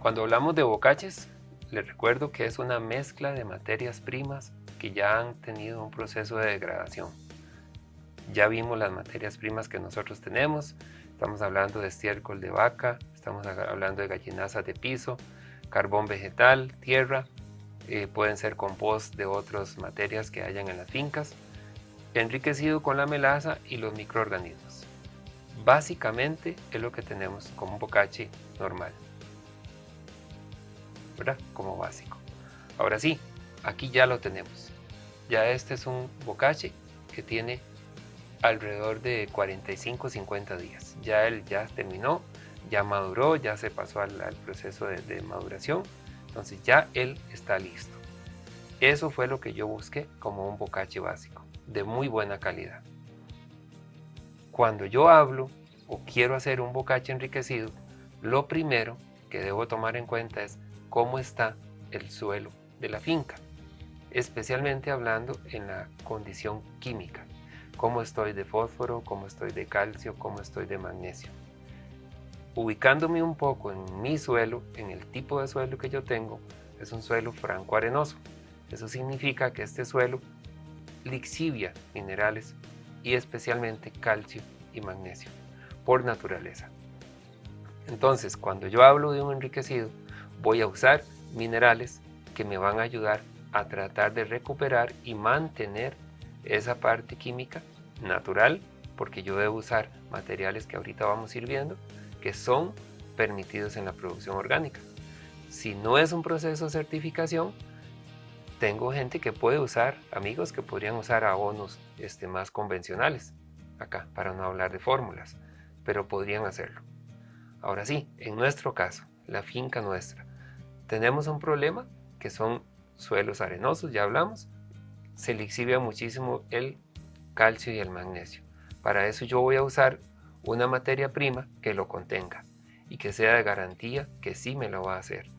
Cuando hablamos de bocaches, les recuerdo que es una mezcla de materias primas que ya han tenido un proceso de degradación. Ya vimos las materias primas que nosotros tenemos, estamos hablando de estiércol de vaca, estamos hablando de gallinazas de piso, carbón vegetal, tierra, pueden ser compost de otras materias que hayan en las fincas, enriquecido con la melaza y los microorganismos. Básicamente es lo que tenemos como un bocache normal, ¿verdad? Como básico. Ahora sí, aquí ya lo tenemos. Ya este es un bocache que tiene alrededor de 45-50 días. Ya él ya terminó, ya maduró, ya se pasó al proceso de maduración. Entonces ya él está listo. Eso fue lo que yo busqué como un bocache básico, de muy buena calidad. Cuando yo hablo o quiero hacer un bocache enriquecido, lo primero que debo tomar en cuenta es cómo está el suelo de la finca, especialmente hablando en la condición química. Cómo estoy de fósforo, cómo estoy de calcio, cómo estoy de magnesio. Ubicándome un poco en mi suelo, en el tipo de suelo que yo tengo, es un suelo franco arenoso. Eso significa que este suelo lixivia minerales y especialmente calcio y magnesio por naturaleza. Entonces, cuando yo hablo de un enriquecido, voy a usar minerales que me van a ayudar a tratar de recuperar y mantener esa parte química natural, porque yo debo usar materiales que ahorita vamos a ir viendo, que son permitidos en la producción orgánica. Si no es un proceso de certificación, tengo gente que puede usar, amigos que podrían usar abonos más convencionales, acá, para no hablar de fórmulas, pero podrían hacerlo. Ahora sí, en nuestro caso, la finca nuestra, tenemos un problema que son suelos arenosos, ya hablamos, se le exhibe muchísimo el calcio y el magnesio. Para eso yo voy a usar una materia prima que lo contenga y que sea de garantía que sí me lo va a hacer.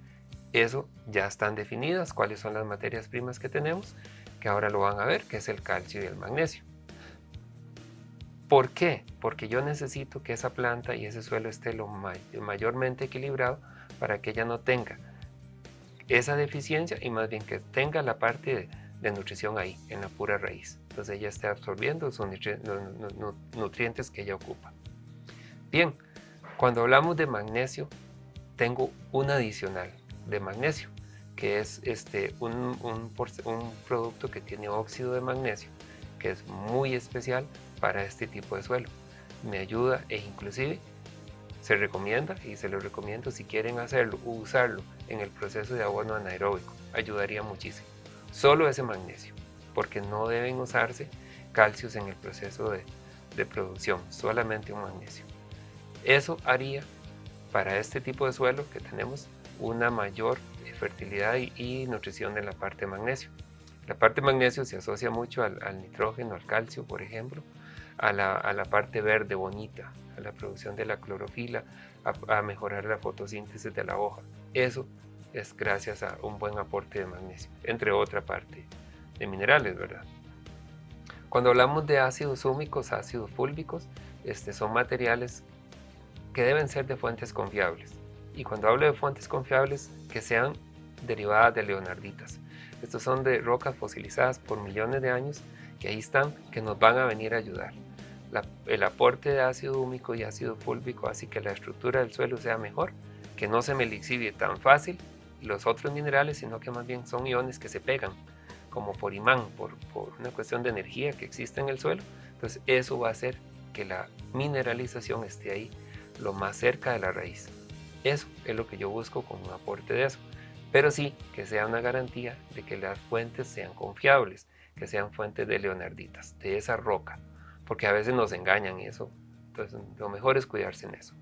Eso ya están definidas, cuáles son las materias primas que tenemos, que ahora lo van a ver, que es el calcio y el magnesio. ¿Por qué? Porque yo necesito que esa planta y ese suelo esté mayormente equilibrado para que ella no tenga esa deficiencia y más bien que tenga la parte de nutrición ahí, en la pura raíz. Entonces ella esté absorbiendo los nutrientes que ella ocupa. Bien, cuando hablamos de magnesio, tengo un adicional de magnesio, que es un producto que tiene óxido de magnesio, que es muy especial para este tipo de suelo. Me ayuda e inclusive se recomienda, y se lo recomiendo si quieren hacerlo o usarlo en el proceso de abono anaeróbico, ayudaría muchísimo. Solo ese magnesio, porque no deben usarse calcios en el proceso de producción, solamente un magnesio. Eso haría para este tipo de suelo que tenemos una mayor fertilidad y nutrición de la parte de magnesio. La parte de magnesio se asocia mucho al nitrógeno, al calcio, por ejemplo, a la parte verde bonita, a la producción de la clorofila, a mejorar la fotosíntesis de la hoja. Eso es gracias a un buen aporte de magnesio, entre otra parte de minerales, ¿verdad? Cuando hablamos de ácidos húmicos, ácidos fúlvicos, son materiales que deben ser de fuentes confiables. Y cuando hablo de fuentes confiables, que sean derivadas de leonarditas. Estos son de rocas fosilizadas por millones de años que ahí están, que nos van a venir a ayudar. El aporte de ácido húmico y ácido fúlvico hace que la estructura del suelo sea mejor, que no se me lixivie tan fácil los otros minerales, sino que más bien son iones que se pegan, como por imán, por una cuestión de energía que existe en el suelo. Entonces eso va a hacer que la mineralización esté ahí lo más cerca de la raíz. Eso es lo que yo busco con un aporte de eso. Pero sí, que sea una garantía de que las fuentes sean confiables, que sean fuentes de leonarditas, de esa roca, porque a veces nos engañan y eso. Entonces lo mejor es cuidarse en eso.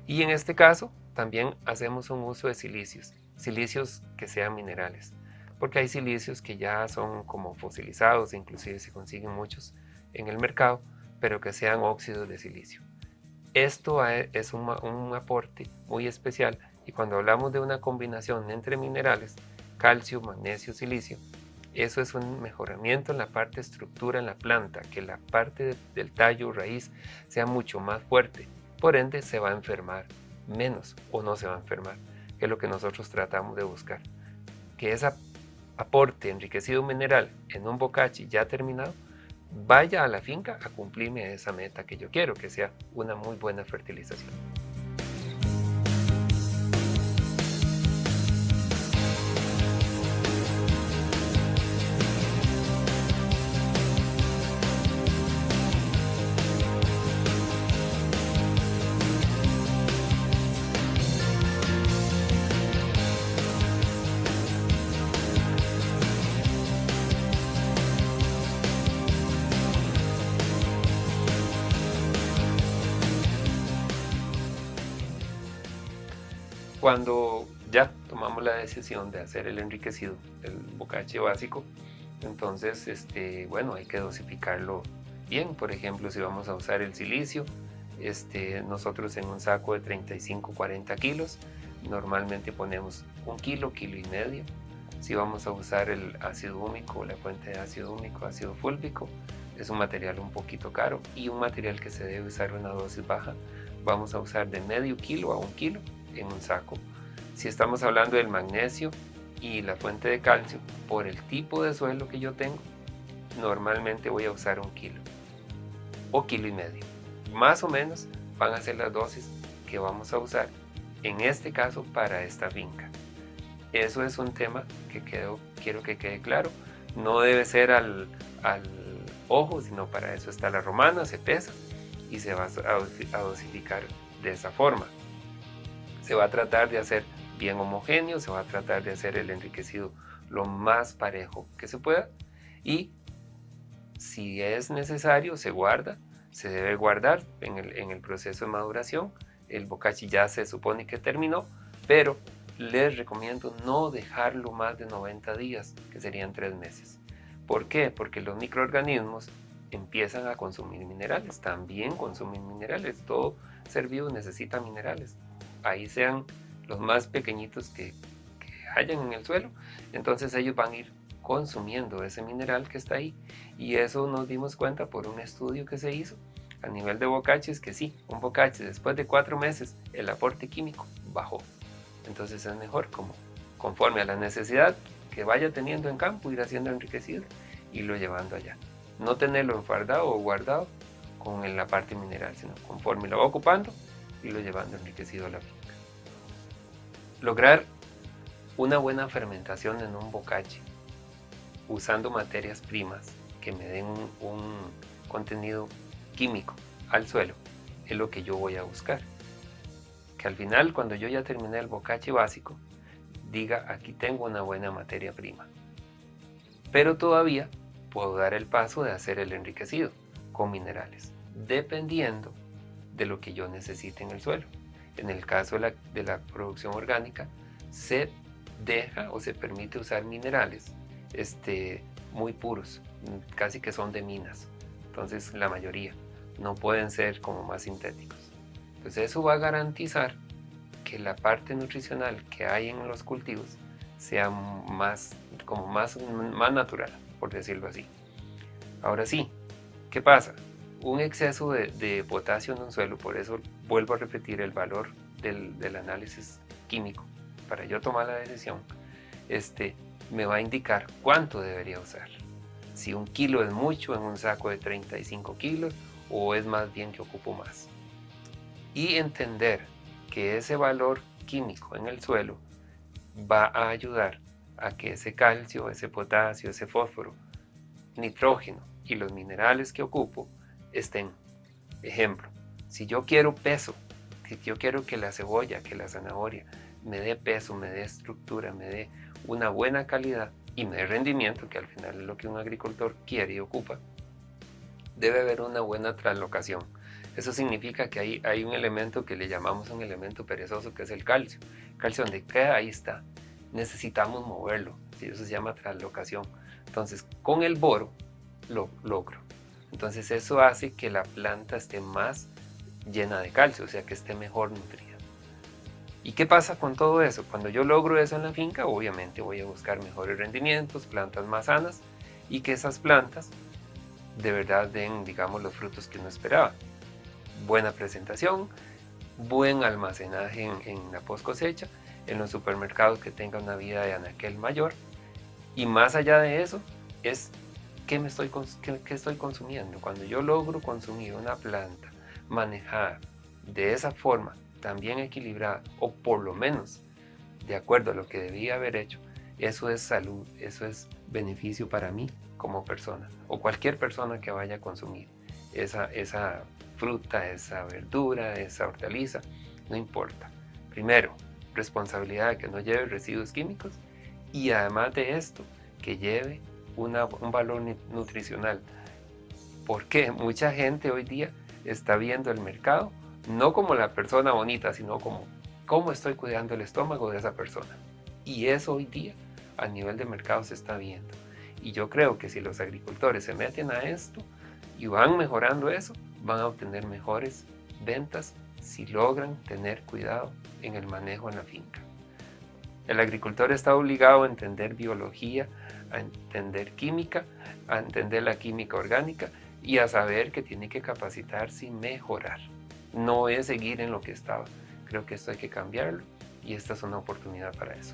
Y en este caso también hacemos un uso de silicios que sean minerales, porque hay silicios que ya son como fosilizados, inclusive se consiguen muchos en el mercado, pero que sean óxidos de silicio. Esto es un aporte muy especial, y cuando hablamos de una combinación entre minerales, calcio, magnesio, silicio, eso es un mejoramiento en la parte de estructura en la planta, que la parte del tallo, raíz, sea mucho más fuerte. Por ende, se va a enfermar menos o no se va a enfermar. que es lo que nosotros tratamos de buscar. Que ese aporte enriquecido mineral en un bocachi ya terminado vaya a la finca a cumplirme esa meta que yo quiero, que sea una muy buena fertilización. Cuando ya tomamos la decisión de hacer el enriquecido del bocache básico, entonces, bueno, hay que dosificarlo bien. Por ejemplo, si vamos a usar el silicio, nosotros en un saco de 35-40 kilos, normalmente ponemos 1 kilo, kilo y medio. Si vamos a usar el ácido húmico, la fuente de ácido húmico, ácido fúlvico, es un material un poquito caro y un material que se debe usar una dosis baja. Vamos a usar de medio kilo a 1 kilo en un saco. Si estamos hablando del magnesio y la fuente de calcio, por el tipo de suelo que yo tengo, normalmente voy a usar 1 kilo o kilo y medio. Más o menos van a ser las dosis que vamos a usar en este caso para esta finca. Eso es un tema que quiero que quede claro. No debe ser al ojo, sino para eso está la romana, se pesa y se va a dosificar de esa forma. Se va a tratar de hacer bien homogéneo, se va a tratar de hacer el enriquecido lo más parejo que se pueda y si es necesario se guarda, se debe guardar en el proceso de maduración. El bocachi ya se supone que terminó, pero les recomiendo no dejarlo más de 90 días, que serían 3 meses. ¿Por qué? Porque los microorganismos empiezan a consumir minerales, también consumen minerales, todo ser vivo necesita minerales, ahí sean los más pequeñitos que hayan en el suelo, entonces ellos van a ir consumiendo ese mineral que está ahí y eso nos dimos cuenta por un estudio que se hizo a nivel de bocaches que sí, un bocache después de 4 meses el aporte químico bajó, entonces es mejor como conforme a la necesidad que vaya teniendo en campo ir haciendo enriquecido y lo llevando allá, no tenerlo enfardado o guardado con la parte mineral, sino conforme lo va ocupando y lo llevando enriquecido a la finca. Lograr una buena fermentación en un bocache usando materias primas que me den un contenido químico al suelo es lo que yo voy a buscar, que al final cuando yo ya terminé el bocache básico diga aquí tengo una buena materia prima, pero todavía puedo dar el paso de hacer el enriquecido con minerales dependiendo de lo que yo necesite en el suelo. En el caso de la producción orgánica se deja o se permite usar minerales muy puros, casi que son de minas, entonces la mayoría no pueden ser como más sintéticos. Entonces eso va a garantizar que la parte nutricional que hay en los cultivos sea más natural, por decirlo así. Ahora sí, ¿qué pasa? Un exceso de potasio en un suelo, por eso vuelvo a repetir el valor del análisis químico para yo tomar la decisión, me va a indicar cuánto debería usar. Si 1 kilo es mucho en un saco de 35 kilos o es más bien que ocupo más. Y entender que ese valor químico en el suelo va a ayudar a que ese calcio, ese potasio, ese fósforo, nitrógeno y los minerales que ocupo estén. Ejemplo, si yo quiero peso, si yo quiero que la cebolla, que la zanahoria me dé peso, me dé estructura, me dé una buena calidad y me dé rendimiento, que al final es lo que un agricultor quiere y ocupa, debe haber una buena translocación. Eso significa que hay un elemento que le llamamos un elemento perezoso, que es el calcio. El calcio donde queda, ahí está. Necesitamos moverlo, ¿sí? Eso se llama translocación. Entonces, con el boro lo logro. Entonces, eso hace que la planta esté más llena de calcio, o sea, que esté mejor nutrida. ¿Y qué pasa con todo eso? Cuando yo logro eso en la finca, obviamente voy a buscar mejores rendimientos, plantas más sanas y que esas plantas de verdad den, digamos, los frutos que uno esperaba. Buena presentación, buen almacenaje en la post cosecha en los supermercados que tenga una vida de anaquel mayor. Y más allá de eso, es qué estoy consumiendo. Cuando yo logro consumir una planta manejada de esa forma, también equilibrada, o por lo menos de acuerdo a lo que debía haber hecho, eso es salud, eso es beneficio para mí como persona, o cualquier persona que vaya a consumir esa fruta, esa verdura, esa hortaliza, no importa. Primero, responsabilidad de que no lleve residuos químicos, y además de esto, que lleve un valor nutricional. Porque mucha gente hoy día está viendo el mercado no como la persona bonita, sino como cómo estoy cuidando el estómago de esa persona. Y eso hoy día a nivel de mercado se está viendo. Y yo creo que si los agricultores se meten a esto y van mejorando eso, van a obtener mejores ventas si logran tener cuidado en el manejo en la finca. El agricultor está obligado a entender biología, a entender química, a entender la química orgánica y a saber que tiene que capacitarse y mejorar. No es seguir en lo que estaba. Creo que esto hay que cambiarlo y esta es una oportunidad para eso.